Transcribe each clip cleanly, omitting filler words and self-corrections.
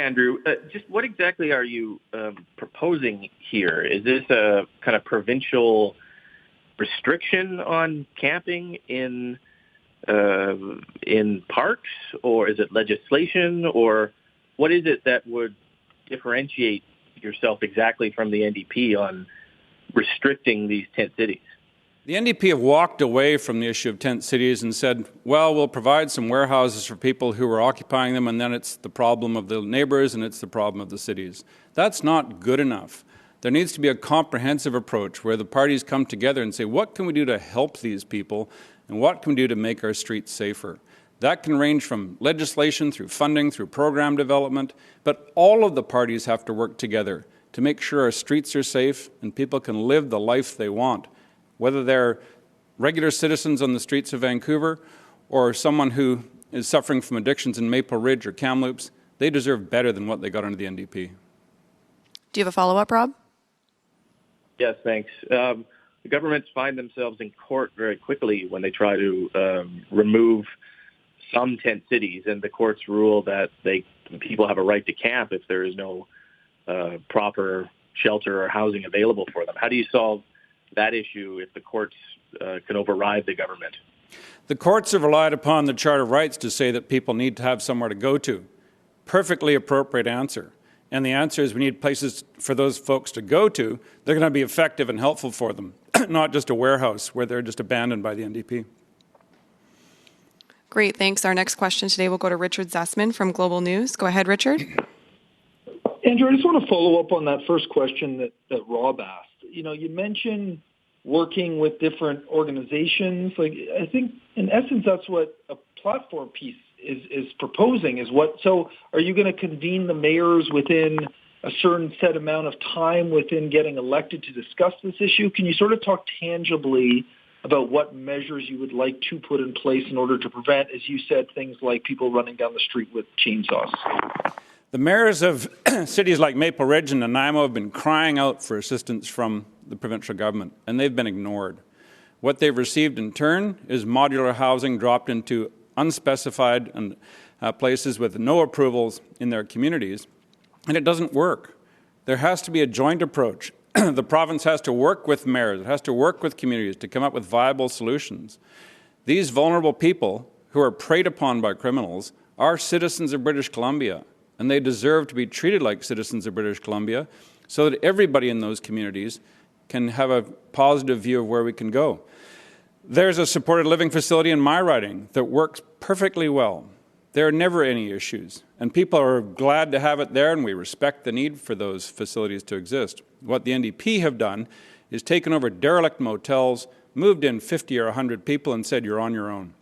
Andrew. Just what exactly are you proposing here? Is this a kind of provincial restriction on camping in parks, or is it legislation, or what is it that would differentiate yourself exactly from the NDP on restricting these tent cities? The NDP have walked away from the issue of tent cities and said, well, we'll provide some warehouses for people who are occupying them, and then it's the problem of the neighbours and it's the problem of the cities. That's not good enough. There needs to be a comprehensive approach where the parties come together and say, what can we do to help these people, and what can we do to make our streets safer? That can range from legislation, through funding, through program development, but all of the parties have to work together to make sure our streets are safe and people can live the life they want. Whether they're regular citizens on the streets of Vancouver or someone who is suffering from addictions in Maple Ridge or Kamloops, they deserve better than what they got under the NDP. Do you have a follow-up, Rob? Yes, thanks. The governments find themselves in court very quickly when they try to remove some tent cities, and the courts rule that people have a right to camp if there is no proper shelter or housing available for them. How do you solve that issue if the courts can override the government? The courts have relied upon the Charter of Rights to say that people need to have somewhere to go to. Perfectly appropriate answer. And the answer is we need places for those folks to go to. They're going to be effective and helpful for them, not just a warehouse where they're just abandoned by the NDP. Great, thanks. Our next question today will go to Richard Zussman from Global News. Go ahead, Richard. Andrew, I just want to follow up on that first question that Rob asked. You mentioned working with different organizations. I think, in essence, that's what a platform piece is proposing. So are you going to convene the mayors within a certain set amount of time within getting elected to discuss this issue? Can you sort of talk tangibly about what measures you would like to put in place in order to prevent, as you said, things like people running down the street with chainsaws? The mayors of cities like Maple Ridge and Nanaimo have been crying out for assistance from the provincial government, and they've been ignored. What they've received in turn is modular housing dropped into unspecified places with no approvals in their communities, and it doesn't work. There has to be a joint approach. The province has to work with mayors, it has to work with communities to come up with viable solutions. These vulnerable people who are preyed upon by criminals are citizens of British Columbia, and they deserve to be treated like citizens of British Columbia so that everybody in those communities can have a positive view of where we can go. There's a supported living facility in my riding that works perfectly well. There are never any issues, and people are glad to have it there, and we respect the need for those facilities to exist. What the NDP have done is taken over derelict motels, moved in 50 or 100 people, and said, you're on your own.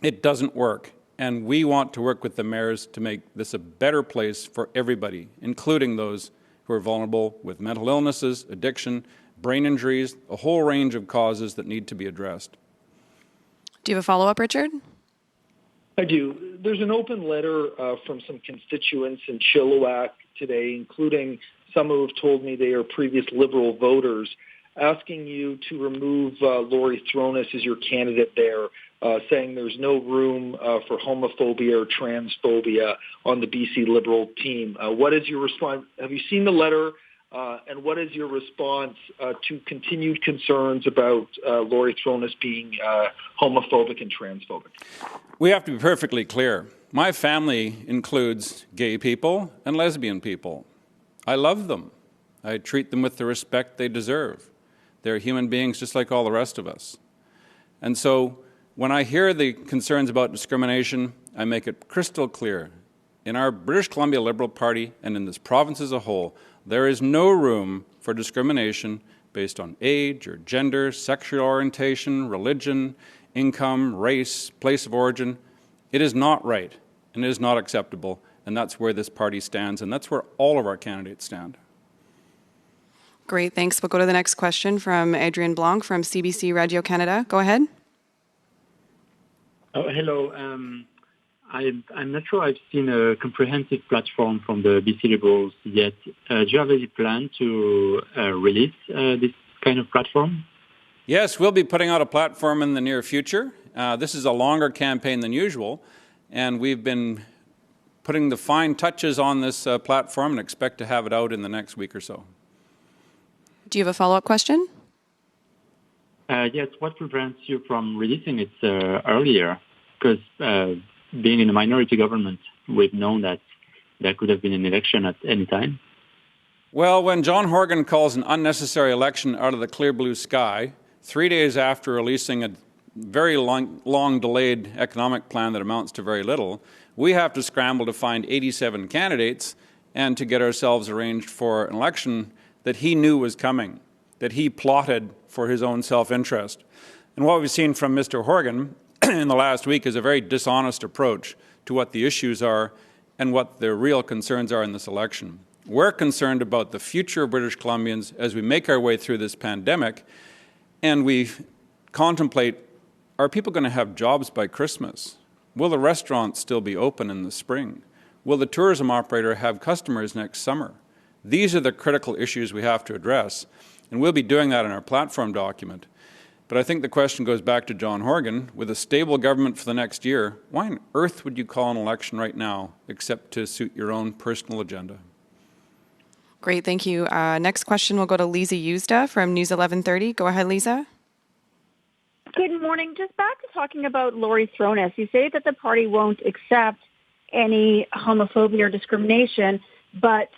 It doesn't work, and we want to work with the mayors to make this a better place for everybody, including those who are vulnerable with mental illnesses, addiction, brain injuries, a whole range of causes that need to be addressed. Do you have a follow-up, Richard? I do. There's an open letter from some constituents in Chilliwack today, including some who have told me they are previous Liberal voters, asking you to remove Laurie Thronis as your candidate there, saying there's no room for homophobia or transphobia on the BC Liberal team. What is your response? Have you seen the letter? And what is your response to continued concerns about Laurie Thronis being homophobic and transphobic? We have to be perfectly clear. My family includes gay people and lesbian people. I love them. I treat them with the respect they deserve. They're human beings just like all the rest of us. And so when I hear the concerns about discrimination, I make it crystal clear. In our British Columbia Liberal Party and in this province as a whole, there is no room for discrimination based on age or gender, sexual orientation, religion, income, race, place of origin. It is not right, and it is not acceptable, and that's where this party stands, and that's where all of our candidates stand. Great, thanks. We'll go to the next question from Adrian Blanc from CBC Radio Canada. Go ahead. Oh, hello. I'm not sure I've seen a comprehensive platform from the BC Liberals yet. Do you have any plan to release this kind of platform? Yes, we'll be putting out a platform in the near future. This is a longer campaign than usual, and we've been putting the fine touches on this platform and expect to have it out in the next week or so. Do you have a follow-up question? Yes, what prevents you from releasing it earlier? Because being in a minority government, we've known that there could have been an election at any time. Well, when John Horgan calls an unnecessary election out of the clear blue sky, 3 days after releasing a very long delayed economic plan that amounts to very little, we have to scramble to find 87 candidates and to get ourselves arranged for an election that he knew was coming, that he plotted for his own self-interest. And what we've seen from Mr. Horgan in the last week is a very dishonest approach to what the issues are and what the real concerns are in this election. We're concerned about the future of British Columbians as we make our way through this pandemic, and we contemplate, are people going to have jobs by Christmas? Will the restaurants still be open in the spring? Will the tourism operator have customers next summer? These are the critical issues we have to address, and we'll be doing that in our platform document. But I think the question goes back to John Horgan. With a stable government for the next year, why on earth would you call an election right now except to suit your own personal agenda? Great, thank you. Next question will go to Lisa Eusda from News 1130. Go ahead, Lisa. Good morning. Just back to talking about Laurie Throness. You say that the party won't accept any homophobia or discrimination, but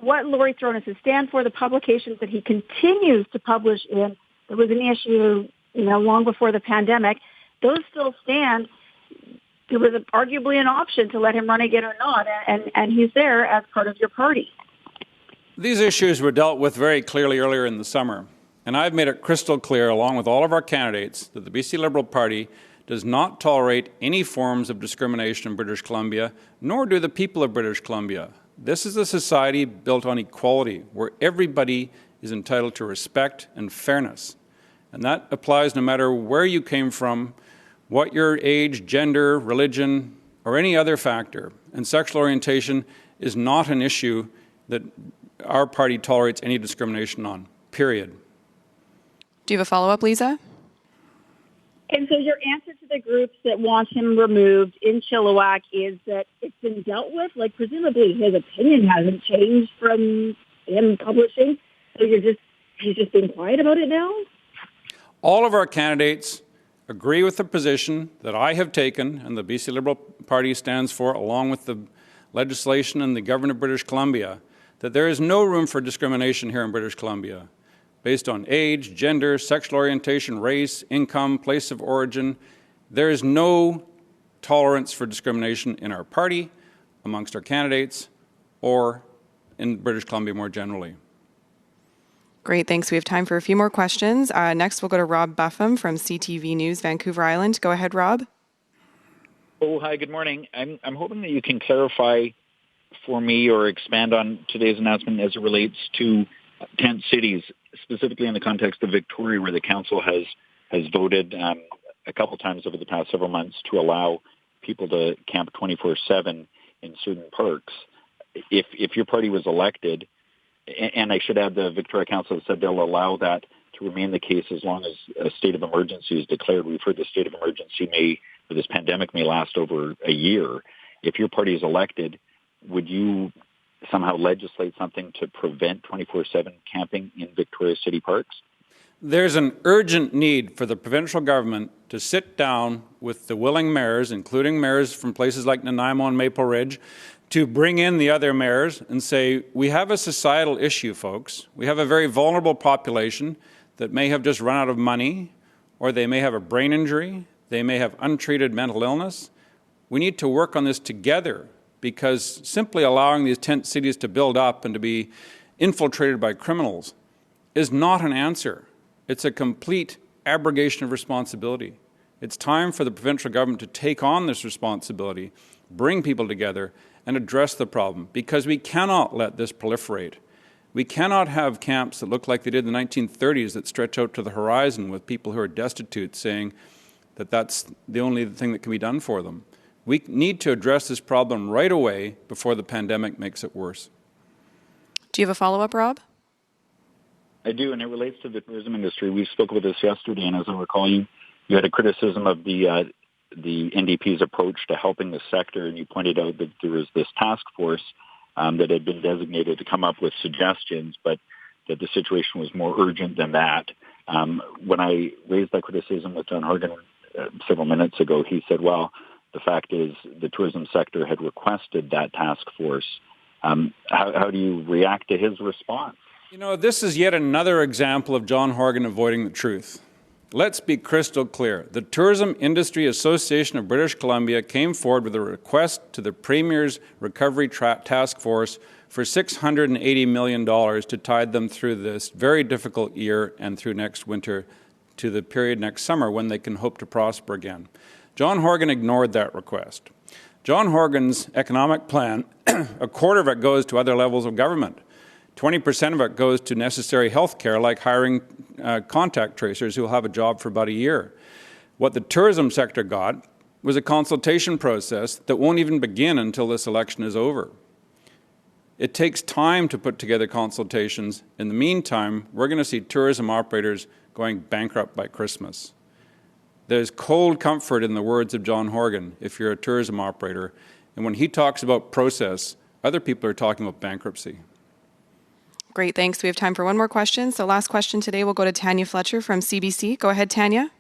what Laurie Throness stands for, the publications that he continues to publish in, there was an issue, long before the pandemic, those still stand. There was arguably an option to let him run again or not, and he's there as part of your party. These issues were dealt with very clearly earlier in the summer, and I've made it crystal clear, along with all of our candidates, that the BC Liberal Party does not tolerate any forms of discrimination in British Columbia, nor do the people of British Columbia. This is a society built on equality, where everybody is entitled to respect and fairness. And that applies no matter where you came from, what your age, gender, religion, or any other factor. And sexual orientation is not an issue that our party tolerates any discrimination on, period. Do you have a follow-up, Lisa? And so your answer to the groups that want him removed in Chilliwack is that it's been dealt with? Like, presumably his opinion hasn't changed from him publishing, so he's just being quiet about it now? All of our candidates agree with the position that I have taken and the BC Liberal Party stands for, along with the legislation and the government of British Columbia, that there is no room for discrimination here in British Columbia based on age, gender, sexual orientation, race, income, place of origin. There is no tolerance for discrimination in our party, amongst our candidates, or in British Columbia more generally. Great, thanks. We have time for a few more questions. Next, we'll go to Rob Buffum from CTV News, Vancouver Island. Go ahead, Rob. Oh, hi, good morning. I'm hoping that you can clarify for me or expand on today's announcement as it relates to tent cities, specifically in the context of Victoria, where the council has voted a couple times over the past several months to allow people to camp 24/7 in certain parks. If your party was elected, and I should add the Victoria Council has said they'll allow that to remain the case as long as a state of emergency is declared. We've heard the state of emergency or this pandemic may last over a year. If your party is elected, would you somehow legislate something to prevent 24/7 camping in Victoria City parks? There's an urgent need for the provincial government to sit down with the willing mayors, including mayors from places like Nanaimo and Maple Ridge, to bring in the other mayors and say, we have a societal issue, folks. We have a very vulnerable population that may have just run out of money, or they may have a brain injury, they may have untreated mental illness. We need to work on this together, because simply allowing these tent cities to build up and to be infiltrated by criminals is not an answer. It's a complete abrogation of responsibility. It's time for the provincial government to take on this responsibility, bring people together, and address the problem, because we cannot let this proliferate. We cannot have camps that look like they did in the 1930s that stretch out to the horizon with people who are destitute saying that that's the only thing that can be done for them. We need to address this problem right away before the pandemic makes it worse. Do you have a follow-up, Rob? I do, and it relates to the tourism industry. We spoke about this yesterday, and as I recall, you had a criticism of the the NDP's approach to helping the sector, and you pointed out that there was this task force that had been designated to come up with suggestions, but that the situation was more urgent than that. When I raised that criticism with John Horgan several minutes ago, he said, well, the fact is the tourism sector had requested that task force. How do you react to his response? You know, this is yet another example of John Horgan avoiding the truth. Let's be crystal clear. The Tourism Industry Association of British Columbia came forward with a request to the Premier's Recovery Task Force for $680 million to tide them through this very difficult year and through next winter to the period next summer when they can hope to prosper again. John Horgan ignored that request. John Horgan's economic plan, a quarter of it goes to other levels of government. 20% of it goes to necessary health care, like hiring contact tracers who will have a job for about a year. What the tourism sector got was a consultation process that won't even begin until this election is over. It takes time to put together consultations. In the meantime, we're going to see tourism operators going bankrupt by Christmas. There's cold comfort in the words of John Horgan if you're a tourism operator. And when he talks about process, other people are talking about bankruptcy. Great, thanks. We have time for one more question. So last question today will go to Tanya Fletcher from CBC. Go ahead, Tanya.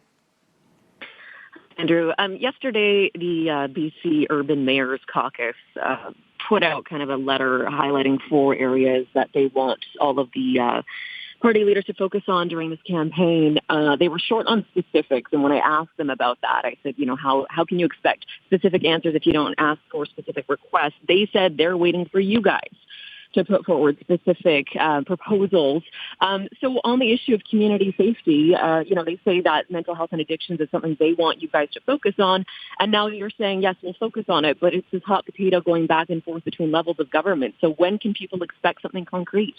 Andrew, yesterday the BC Urban Mayors Caucus put out kind of a letter highlighting 4 areas that they want all of the party leaders to focus on during this campaign. They were short on specifics, and when I asked them about that, I said, how can you expect specific answers if you don't ask for specific requests? They said they're waiting for you guys to put forward specific proposals. So on the issue of community safety, they say that mental health and addictions is something they want you guys to focus on. And now you're saying, yes, we'll focus on it, but it's this hot potato going back and forth between levels of government. So when can people expect something concrete?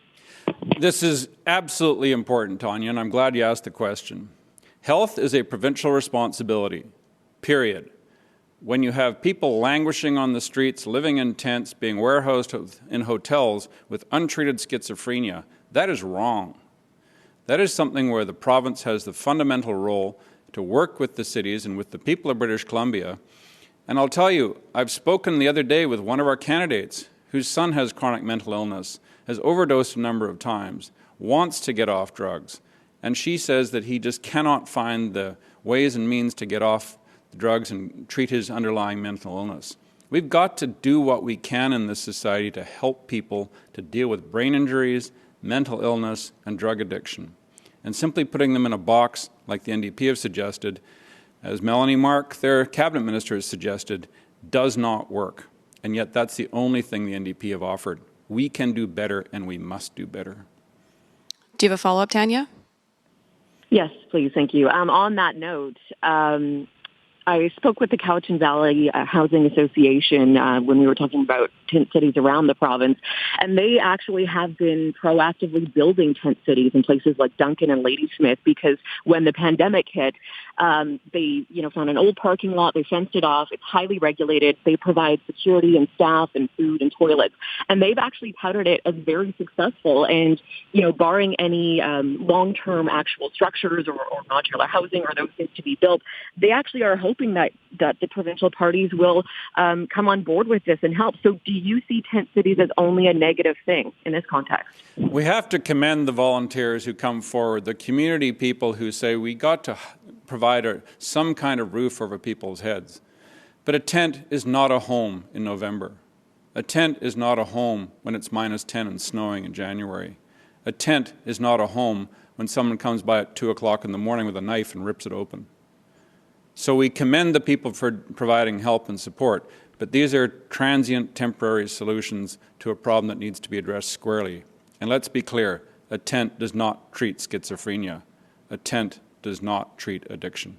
This is absolutely important, Tanya, and I'm glad you asked the question. Health is a provincial responsibility, period. When you have people languishing on the streets, living in tents, being warehoused in hotels with untreated schizophrenia, that is wrong. That is something where the province has the fundamental role to work with the cities and with the people of British Columbia. And I'll tell you, I've spoken the other day with one of our candidates whose son has chronic mental illness, has overdosed a number of times, wants to get off drugs, and she says that he just cannot find the ways and means to get off the drugs and treat his underlying mental illness. We've got to do what we can in this society to help people to deal with brain injuries, mental illness, and drug addiction. And simply putting them in a box, like the NDP have suggested, as Melanie Mark, their cabinet minister, has suggested, does not work. And yet that's the only thing the NDP have offered. We can do better, and we must do better. Do you have a follow-up, Tanya? Yes, please. Thank you. On that note, I spoke with the Cowichan Valley Housing Association when we were talking about tent cities around the province, and they actually have been proactively building tent cities in places like Duncan and Ladysmith because when the pandemic hit, they found an old parking lot, they fenced it off, it's highly regulated, they provide security and staff and food and toilets, and they've actually touted it as very successful. And barring any long-term actual structures or modular housing or those things to be built, they actually are hoping that the provincial parties will come on board with this and help. So do you see tent cities as only a negative thing in this context? We have to commend the volunteers who come forward, the community people who say we got to provide some kind of roof over people's heads. But a tent is not a home in November. A tent is not a home when it's -10 and snowing in January. A tent is not a home when someone comes by at 2 o'clock in the morning with a knife and rips it open. So we commend the people for providing help and support, but these are transient, temporary solutions to a problem that needs to be addressed squarely. And let's be clear, a tent does not treat schizophrenia. A tent does not treat addiction.